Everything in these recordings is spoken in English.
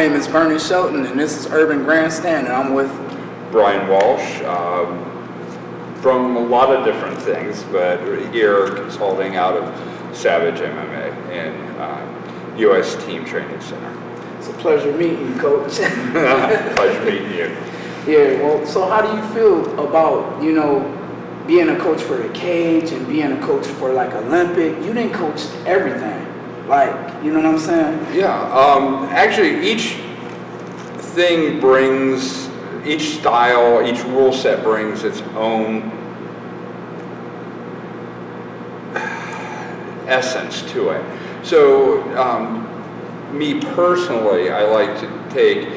name is Vernon Shelton, and this is Urban Grandstand, and I'm with Brian Walsh, from a lot of different things, but here consulting out of Savage MMA and U.S. Team Training Center. It's a pleasure meeting you, Coach. Pleasure meeting you. Yeah, well, so how do you feel about, being a coach for the cage and being a coach for like Olympic? You didn't coach everything. Like, you know what I'm saying? Yeah, actually each thing brings, each style, each rule set brings its own essence to it. So me personally, I like to take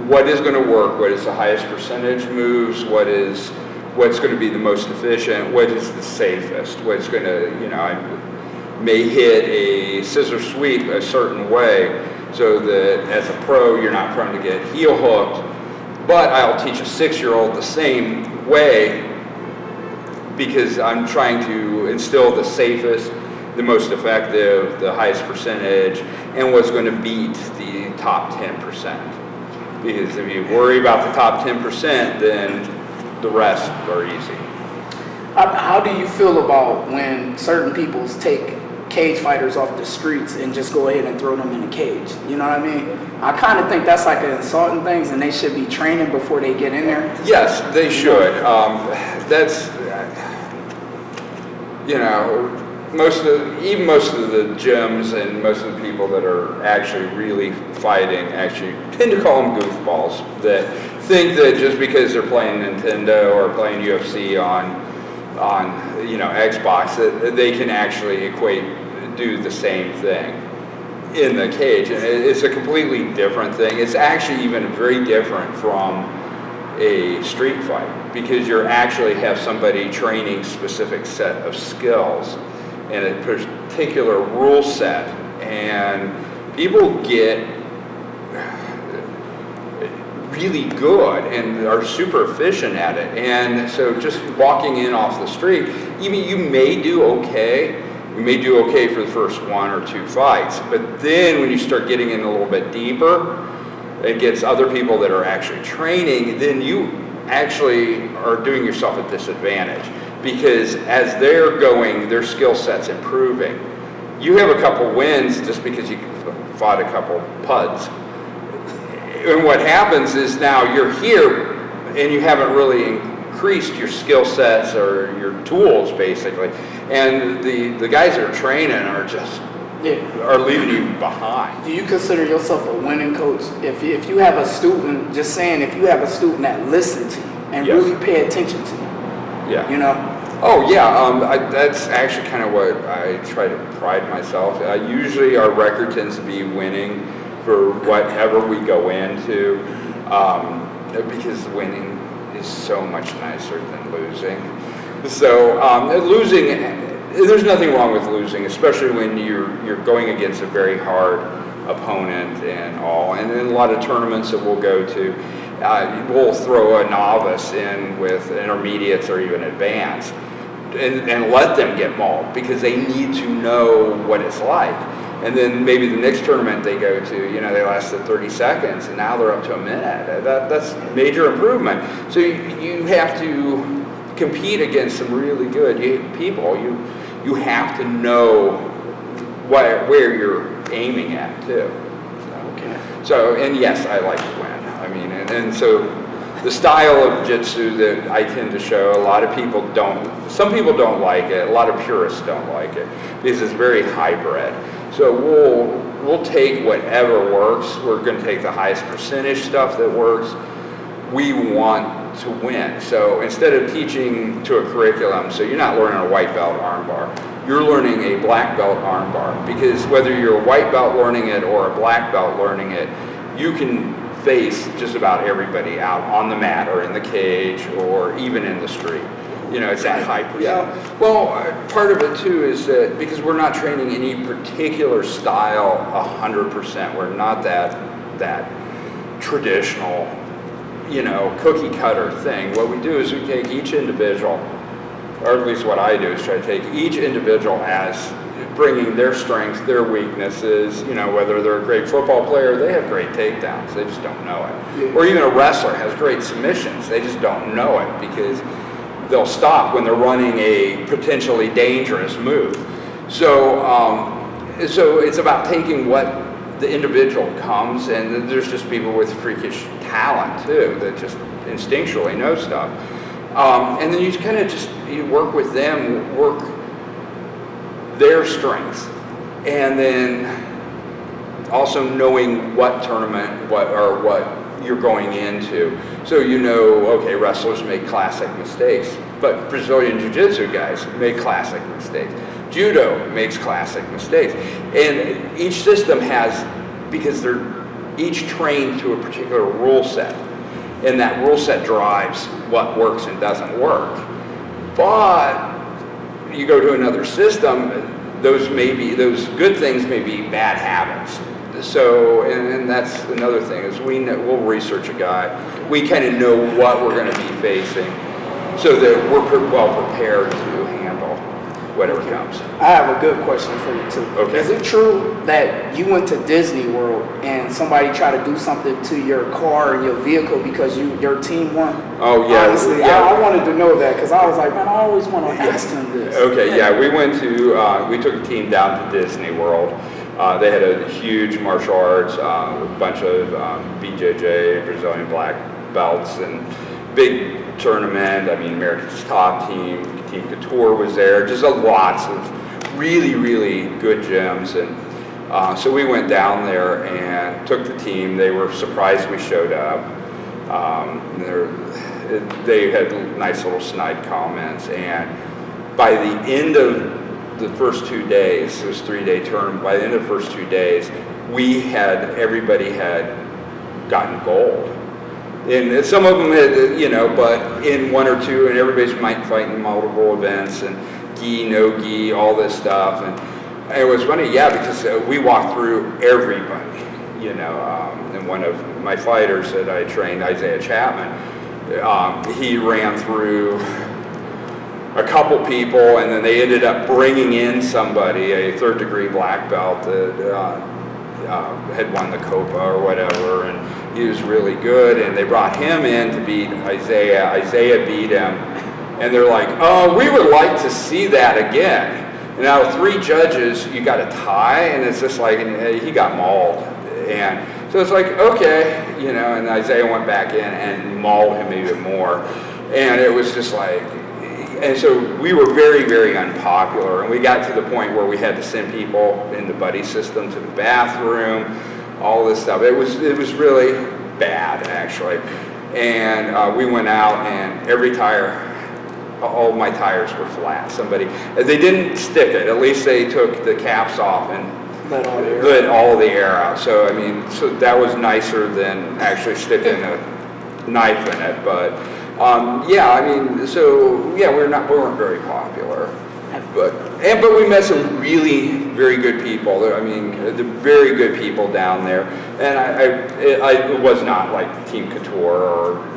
what is going to work, what is the highest percentage moves, what's going to be the most efficient, what is the safest, what's going to, I may hit a scissor sweep a certain way so that as a pro you're not prone to get heel hooked, but I'll teach a 6-year-old the same way because I'm trying to instill the safest, the most effective, the highest percentage, and what's going to beat the top 10%. Because if you worry about the top 10%, then the rest are easy. How do you feel about when certain people take cage fighters off the streets and just go ahead and throw them in a cage? You know what I mean? I kind of think that's like an insulting thing, and they should be training before they get in there. Yes, they should. That's, most of the gyms and most of the people that are actually really fighting actually tend to call them goofballs that think that just because they're playing Nintendo or playing UFC on Xbox that they can actually do the same thing in the cage, and it's a completely different thing. It's actually even very different from a street fight because you actually have somebody training specific set of skills and a particular rule set, and people get really good and are super efficient at it. And so just walking in off the street, you may do okay. You may do okay for the first 1 or 2 fights, but then when you start getting in a little bit deeper, it gets other people that are actually training, then you actually are doing yourself a disadvantage. Because as they're going, their skill set's improving. You have a couple wins just because you fought a couple puds. And what happens is now you're here and you haven't really increased your skill sets or your tools, basically. And the guys that are training are just are leaving you behind. Do you consider yourself a winning coach? If you have a student, just saying, if you have a student that listens to you and really pay attention to you, Oh yeah, that's actually kind of what I try to pride myself. Usually our record tends to be winning for whatever we go into, because winning is so much nicer than losing. So losing, there's nothing wrong with losing, especially when you're going against a very hard opponent and all. And in a lot of tournaments that we'll go to, we'll throw a novice in with intermediates or even advanced and let them get mauled because they need to know what it's like. And then maybe the next tournament they go to, they lasted 30 seconds and now they're up to a minute. That's major improvement. So you have to compete against some really good people. You have to know where you're aiming at too. So, and yes, I like to win. I mean, and so the style of jiu-jitsu that I tend to show, a lot of people some people don't like it, a lot of purists don't like it, because it's very hybrid. So we'll take whatever works. We're going to take the highest percentage stuff that works. We want to win. So instead of teaching to a curriculum, so you're not learning a white belt armbar, you're learning a black belt armbar, because whether you're a white belt learning it or a black belt learning it, you can face just about everybody out on the mat or in the cage or even in the street. It's that high percent. Yeah. Well, part of it too is that because we're not training any particular style 100%, we're not that traditional, cookie cutter thing. What we do is we take each individual, or at least what I do is try to take each individual as bringing their strengths, their weaknesses, you know, whether they're a great football player, they have great takedowns, they just don't know it. Yeah. Or even a wrestler has great submissions, they just don't know it because they'll stop when they're running a potentially dangerous move. So, so it's about taking what the individual comes, and there's just people with freakish talent too that just instinctually know stuff. And then you kind of just you work with them, work their strengths, and then also knowing what tournament, what you're going into. So you know, okay, wrestlers make classic mistakes, but Brazilian Jiu-Jitsu guys make classic mistakes. Judo makes classic mistakes. And each system has, because they're each trained to a particular rule set, and that rule set drives what works and doesn't work. But you go to another system, those good things may be bad habits. So, and that's another thing, is we'll research a guy. We kind of know what we're going to be facing so that we're well prepared to handle whatever comes. I have a good question for you too. Okay. Is it true that you went to Disney World and somebody tried to do something to your car and your vehicle because your team won? Oh yeah. Honestly, yeah. I wanted to know that because I was like, man, I always want to ask him this. Okay, yeah, we took a team down to Disney World. They had a huge martial arts, a bunch of BJJ, Brazilian black belts, and big tournament. I mean, America's top team, Team Couture was there. Just lots of really, really good gyms. And so we went down there and took the team. They were surprised we showed up. They had nice little snide comments. And by the end of the first 2 days, it was a 3-day tournament, by the end of the first 2 days, everybody had gotten gold. And some of them had, you know, but in 1 or 2, and everybody's fighting multiple events, and gi, no gi, all this stuff. And it was funny, yeah, because we walked through everybody, you know. And one of my fighters that I trained, Isaiah Chapman, he ran through a couple people, and then they ended up bringing in somebody, a 3rd-degree black belt that had won the Copa or whatever, and he was really good, and they brought him in to beat Isaiah. Isaiah beat him, and they're like, oh, we would like to see that again. And out of 3 judges, you got a tie, and it's just like, he got mauled. And so it's like, okay, you know, and Isaiah went back in and mauled him even more. And it was just like, and so we were very, very unpopular, and we got to the point where we had to send people in the buddy system to the bathroom, all this stuff. It was really bad, actually. And we went out, and every tire, all my tires were flat. They didn't stick it. At least they took the caps off and let all the air out. So I mean, so that was nicer than actually sticking a knife in it, but. Yeah, I mean, so yeah, we weren't very popular, but we met some really very good people. I mean, the very good people down there, and it was not like Team Couture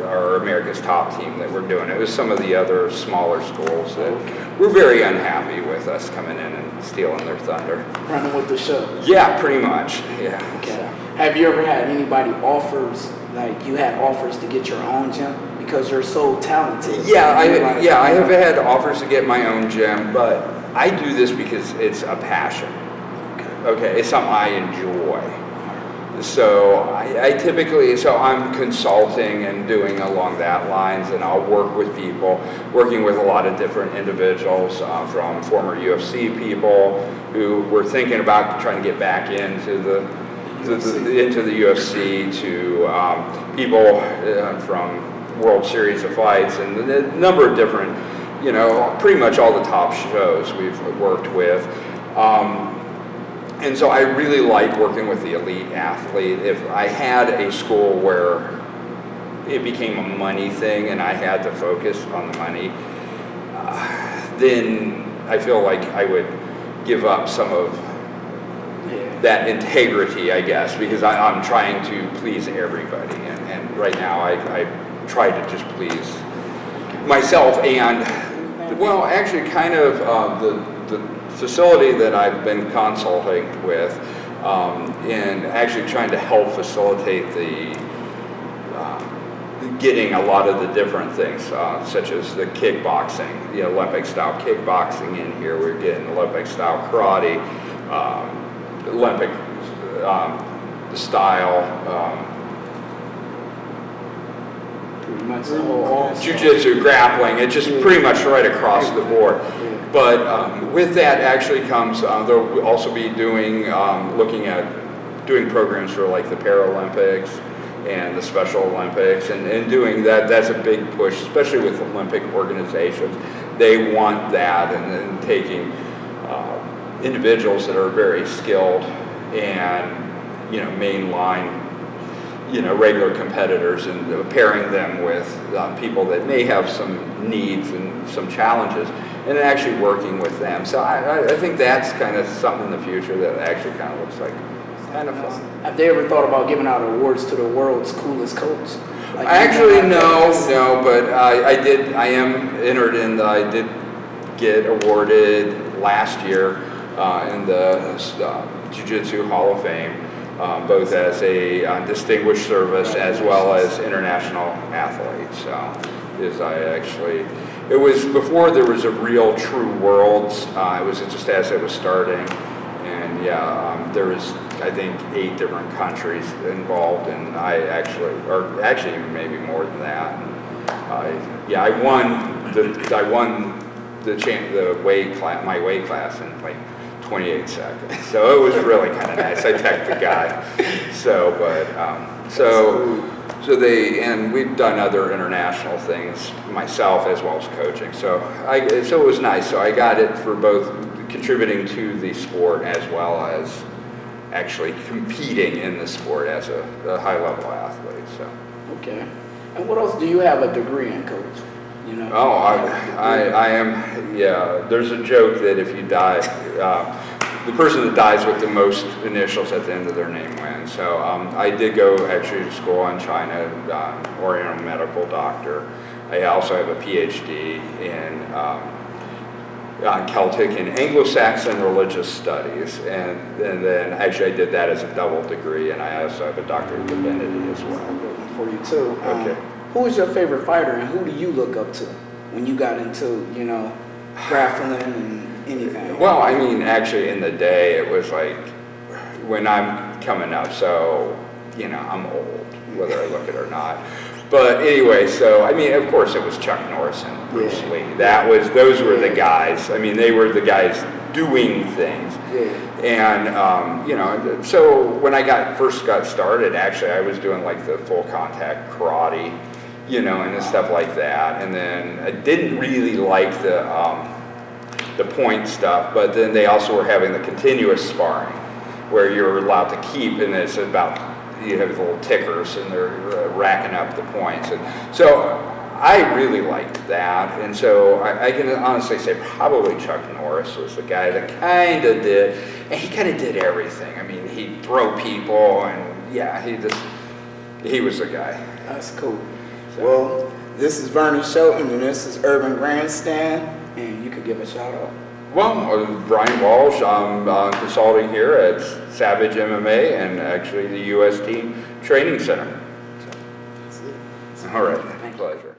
or America's Top Team that were doing it. It was some of the other smaller schools that were very unhappy with us coming in and stealing their thunder. Running with the show. Yeah, pretty much. Yeah. Okay. So. Have you ever had anybody offers, like you had offers to get your own gym? Because you're so talented. Yeah, I have had offers to get my own gym, but I do this because it's a passion. Okay, it's something I enjoy. So I'm consulting and doing along that lines, and I'll work with people, working with a lot of different individuals, from former UFC people who were thinking about trying to get back into the UFC, to people from World Series of Fights, and a number of different, you know, pretty much all the top shows we've worked with. And so I really like working with the elite athlete. If I had a school where it became a money thing and I had to focus on the money, then I feel like I would give up some of that integrity, I guess, because I'm trying to please everybody. And right now I try to just please myself and, well, actually kind of the facility that I've been consulting with in actually trying to help facilitate the getting a lot of the different things, such as the kickboxing, Olympic-style kickboxing in here. We're getting Olympic-style karate, Olympic style. Pretty much the whole Jiu-jitsu, grappling, it's just pretty much right across the board. But with that actually comes, they'll also be doing, looking at doing programs for like the Paralympics and the Special Olympics, and doing that. That's a big push, especially with Olympic organizations. They want that, and then taking individuals that are very skilled and, mainline, regular competitors, and pairing them with people that may have some needs and some challenges, and actually working with them. So I think that's kind of something in the future that actually kind of looks like kind of fun. Have they ever thought about giving out awards to the world's coolest coach? Like, Actually, no, but I am entered in, I did get awarded last year in the Jiu-Jitsu Hall of Fame, both as a distinguished service as well as international athlete. So, it was before there was a real true worlds. It was just as it was starting, and there was, I think, 8 different countries involved, and I actually maybe more than that. I won the weight class, my weight class, in like 28 seconds. So it was really kind of nice. I teched the guy. And we've done other international things myself as well as coaching. So it was nice. So I got it for both contributing to the sport as well as actually competing in the sport as a high-level athlete. So. Okay. And what else do you have a degree in, Coach? Oh, I am. Yeah. There's a joke that if you die, the person that dies with the most initials at the end of their name wins. So I did go actually to school in China, Oriental medical doctor. I also have a PhD in Celtic and Anglo-Saxon religious studies, and then actually I did that as a double degree, and I also have a doctorate of divinity as well. For you too. Okay. Who was your favorite fighter, and who do you look up to when you got into, grappling and anything? Well, I mean, actually in the day, it was like when I'm coming up, so, I'm old, whether I look it or not. But anyway, so, I mean, of course it was Chuck Norris and Bruce Lee. Those were the guys. I mean, they were the guys doing things. And, so when I first got started, actually, I was doing like the full contact karate, and stuff like that. And then I didn't really like the point stuff, but then they also were having the continuous sparring where you're allowed to keep, and it's about, you have little tickers and they're racking up the points. And so I really liked that. And so I can honestly say probably Chuck Norris was the guy that kind of did, and he kind of did everything. I mean, he'd throw people, and he was the guy. That's cool. So. Well, this is Vernon Shelton, and this is Urban Grandstand, and you could give a shout out. Well, Brian Walsh, I'm consulting here at Savage MMA and actually the U.S. Team Training Center. That's it. All right, pleasure.